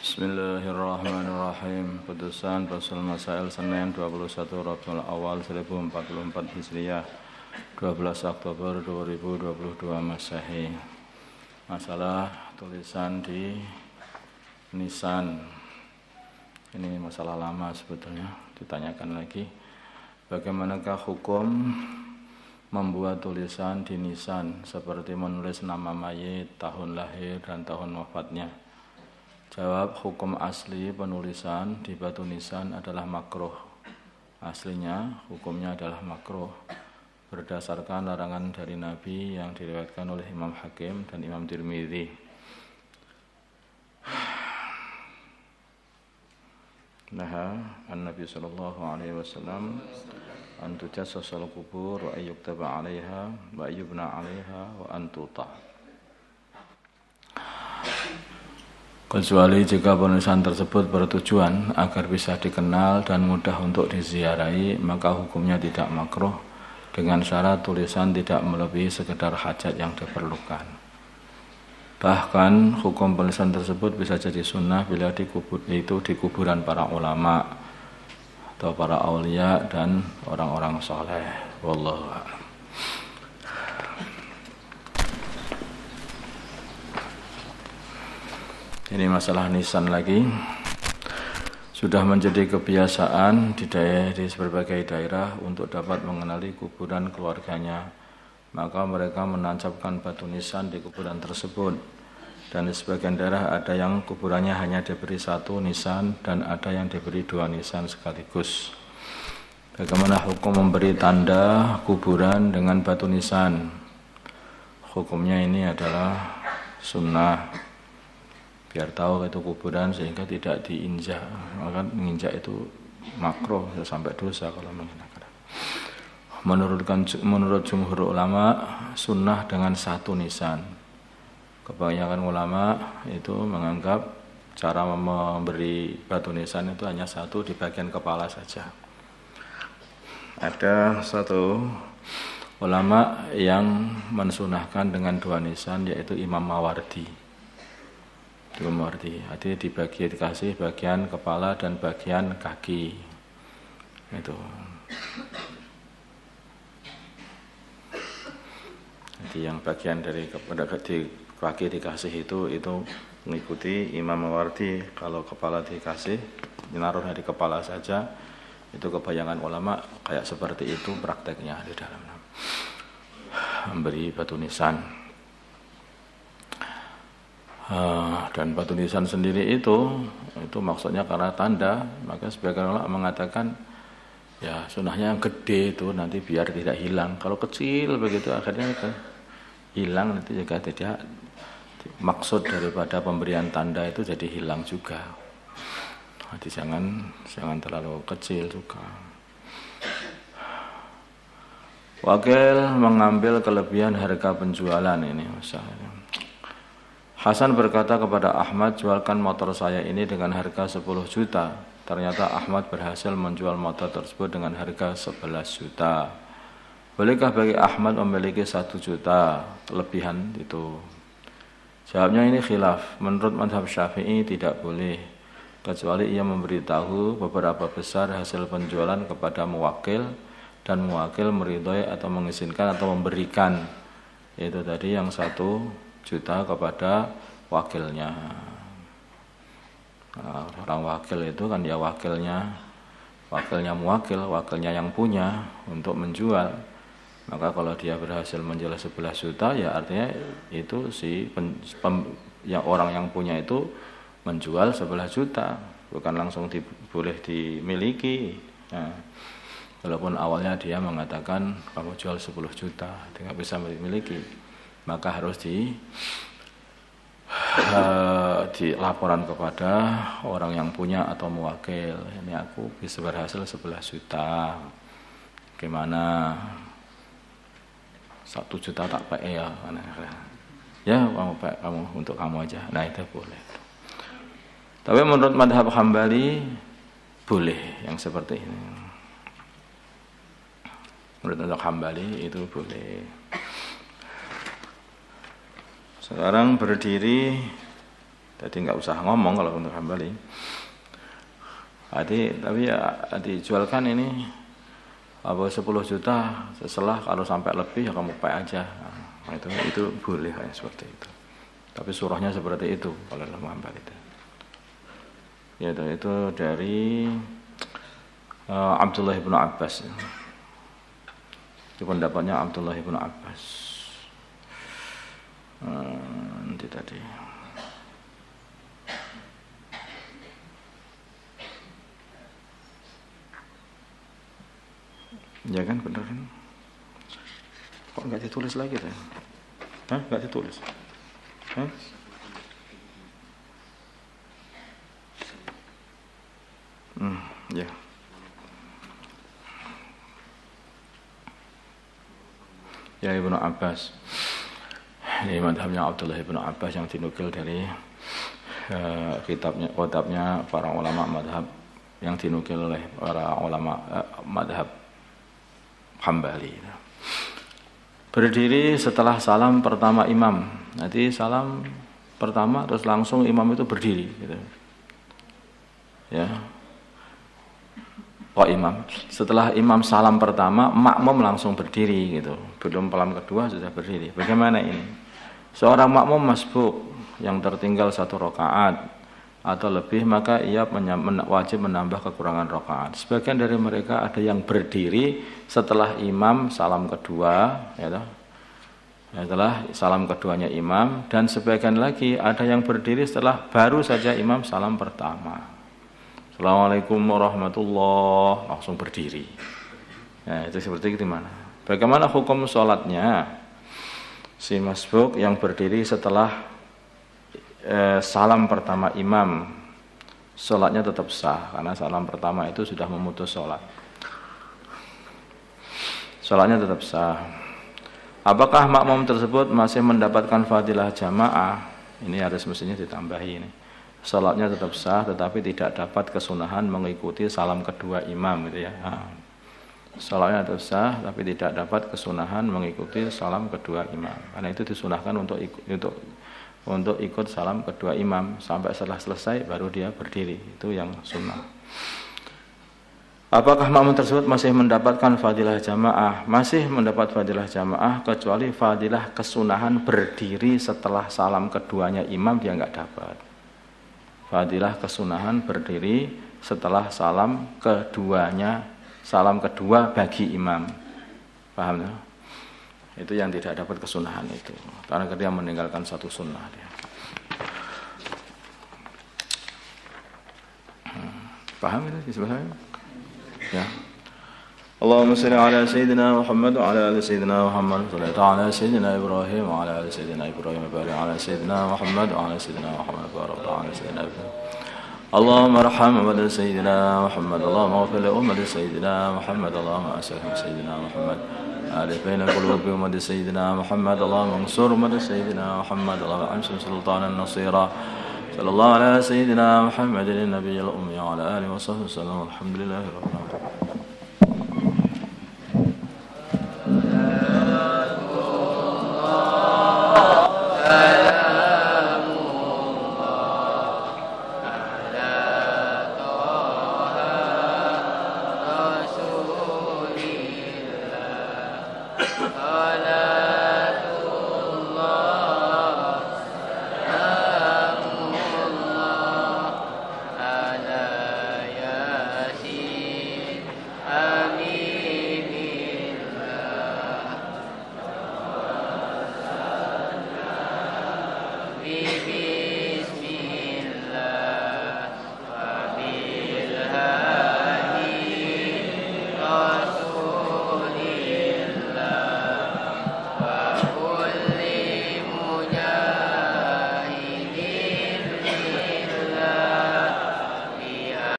Bismillahirrahmanirrahim. Putusan Fasul Masail Senin 21 Rabiul Awal 1044 Hijriah 12 Oktober 2022 Masehi. Masalah tulisan di nisan. Ini masalah lama sebetulnya. Ditanyakan lagi, bagaimanakah hukum membuat tulisan di nisan seperti menulis nama mayit, tahun lahir dan tahun wafatnya? Jawab, hukum asli penulisan di batu nisan adalah makruh. Aslinya hukumnya adalah makruh berdasarkan larangan dari Nabi yang diriwayatkan oleh Imam Hakim dan Imam Tirmidzi. Naha an-Nabi sallallahu alaihi wasallam an tujassasal qubur wa ayyuktaba 'alaiha wa ayyubna 'alaiha wa an tuta. Kecuali jika penulisan tersebut bertujuan agar bisa dikenal dan mudah untuk diziarahi, maka hukumnya tidak makruh dengan syarat tulisan tidak melebihi sekedar hajat yang diperlukan. Bahkan hukum penulisan tersebut bisa jadi sunnah bila di kuburan para ulama atau para aulia dan orang-orang soleh. Wallahu a'lam. Ini masalah nisan lagi. Sudah menjadi kebiasaan di berbagai daerah untuk dapat mengenali kuburan keluarganya. Maka mereka menancapkan batu nisan di kuburan tersebut. Dan di sebagian daerah ada yang kuburannya hanya diberi satu nisan dan ada yang diberi dua nisan sekaligus. Bagaimana hukum memberi tanda kuburan dengan batu nisan? Hukumnya ini adalah sunnah, biar tahu itu kuburan sehingga tidak diinjak. Maka menginjak itu makruh sampai dosa kalau menginjak. Menurut jumhur ulama, sunnah dengan satu nisan. Kebanyakan ulama itu menganggap cara memberi batu nisan itu hanya satu di bagian kepala saja. Ada satu ulama yang mensunahkan dengan dua nisan, yaitu Imam Mawardi. Artinya dikasih bagian kepala dan bagian kaki. Itu. Jadi yang bagian dari kaki dikasih itu mengikuti Imam Mawardi. Kalau kepala dikasih, dinaruhnya di kepala saja, itu kebanyakan ulama kayak seperti itu prakteknya di dalam memberi batu nisan. Dan batu nisan sendiri itu maksudnya karena tanda, maka sebagian ulama mengatakan ya sunnahnya yang gede itu nanti biar tidak hilang. Kalau kecil begitu akhirnya hilang, nanti juga tidak maksud daripada pemberian tanda itu jadi hilang juga. Jadi jangan terlalu kecil juga. Wakil mengambil kelebihan harga penjualan ini misalnya. Hasan berkata kepada Ahmad, jualkan motor saya ini dengan harga 10 juta. Ternyata Ahmad berhasil menjual motor tersebut dengan harga 11 juta. Bolehkah bagi Ahmad memiliki 1 juta kelebihan itu? Jawabnya ini khilaf. Menurut mazhab Syafi'i tidak boleh, kecuali ia memberitahu beberapa besar hasil penjualan kepada muwakil dan muwakil meridhoi atau mengizinkan atau memberikan. Itu tadi yang 1 juta kepada wakilnya. Nah, orang wakil itu kan ya wakilnya muwakil, wakilnya yang punya untuk menjual. Maka kalau dia berhasil menjual 11 juta, ya artinya itu orang yang punya itu menjual 11 juta, bukan langsung boleh dimiliki. Nah, walaupun awalnya dia mengatakan kamu jual 10 juta, tidak bisa dimiliki, maka harus dilaporan kepada orang yang punya atau muwakil. Ini aku bisa berhasil 11 juta. Gimana? 1 juta tak pakai ya. Ya, kamu untuk kamu aja. Nah, itu boleh. Tapi menurut mazhab Hambali boleh yang seperti ini. Menurut mazhab Hambali itu boleh. Sekarang berdiri, jadi nggak usah ngomong kalau untuk Hambali. Tapi ya dijualkan ini 10 juta, setelah kalau sampai lebih ya kamu pay aja. Nah, itu boleh kayak seperti itu. Tapi surahnya seperti itu kalau dalam Hambali itu. Ya itu dari Abdullah bin Abbas. Itu pendapatnya Abdullah bin Abbas. Nanti tadi. Ya kan, benar kan? Kok nggak ditulis lagi tuh? Hah? Nggak ditulis? Hah? Ya. Ya Ibnu Abbas. Ini madhabnya Abdullah Ibnu Abbas yang dinukil dari kitabnya para ulama madhab, yang dinukil oleh para ulama madhab Hambali. Berdiri setelah salam pertama imam. Nanti salam pertama terus langsung imam itu berdiri gitu. Ya. Imam. Setelah imam salam pertama, makmum langsung berdiri gitu. Belum salam kedua sudah berdiri. Bagaimana ini? Seorang makmum masbuk yang tertinggal 1 rakaat atau lebih, maka ia wajib menambah kekurangan rakaat. Sebagian dari mereka ada yang berdiri setelah imam salam kedua, ya toh. Setelah salam keduanya imam, dan sebagian lagi ada yang berdiri setelah baru saja imam salam pertama. Assalamualaikum warahmatullahi, langsung berdiri. Nah, itu seperti itu gimana? Bagaimana hukum sholatnya? Si masbuk yang berdiri setelah salam pertama imam, sholatnya tetap sah karena salam pertama itu sudah memutus sholat. Sholatnya tetap sah. Apakah makmum tersebut masih mendapatkan fadilah jamaah? Ini harus mestinya ditambahi ini. Salatnya tetap sah tetapi tidak dapat kesunahan mengikuti salam kedua imam gitu ya. Salatnya tetap sah tapi tidak dapat kesunahan mengikuti salam kedua imam. Karena itu disunahkan untuk ikut salam kedua imam sampai setelah selesai baru dia berdiri. Itu yang sunnah. Apakah makmum tersebut masih mendapatkan fadilah jamaah? Masih mendapat fadilah jamaah kecuali fadilah kesunahan berdiri setelah salam keduanya imam dia enggak dapat. Fadilah kesunahan berdiri setelah salam keduanya, salam kedua bagi imam. Paham ya? Itu yang tidak dapat kesunahan itu. Karena dia meninggalkan satu sunnah dia. Paham itu di sebelah saya? Ya. Allahumma salli ala sayyidina Muhammad wa ala ali sayyidina Muhammad wa ala sayyidina Ibrahim wa ala ali sayyidina Ibrahim wa barik ala sayyidina Muhammad wa ala sayyidina Muhammad wa ala sayyidina Ibrahim. Allahumma arham ummata sayyidina Muhammad, Allahumma ighfir li ummati sayyidina Muhammad, Allahumma aslih sayyidina Muhammad, alif baina qulubi ummati sayyidina Muhammad, Allahumma ansur ummati sayyidina Muhammad, Allahumma ansur sultanan nasira. Sallallahu ala sayyidina Muhammadin nabiyil ummi wa ala alihi wa sahbihi wasallam. Alhamdulillahirabbil alamin.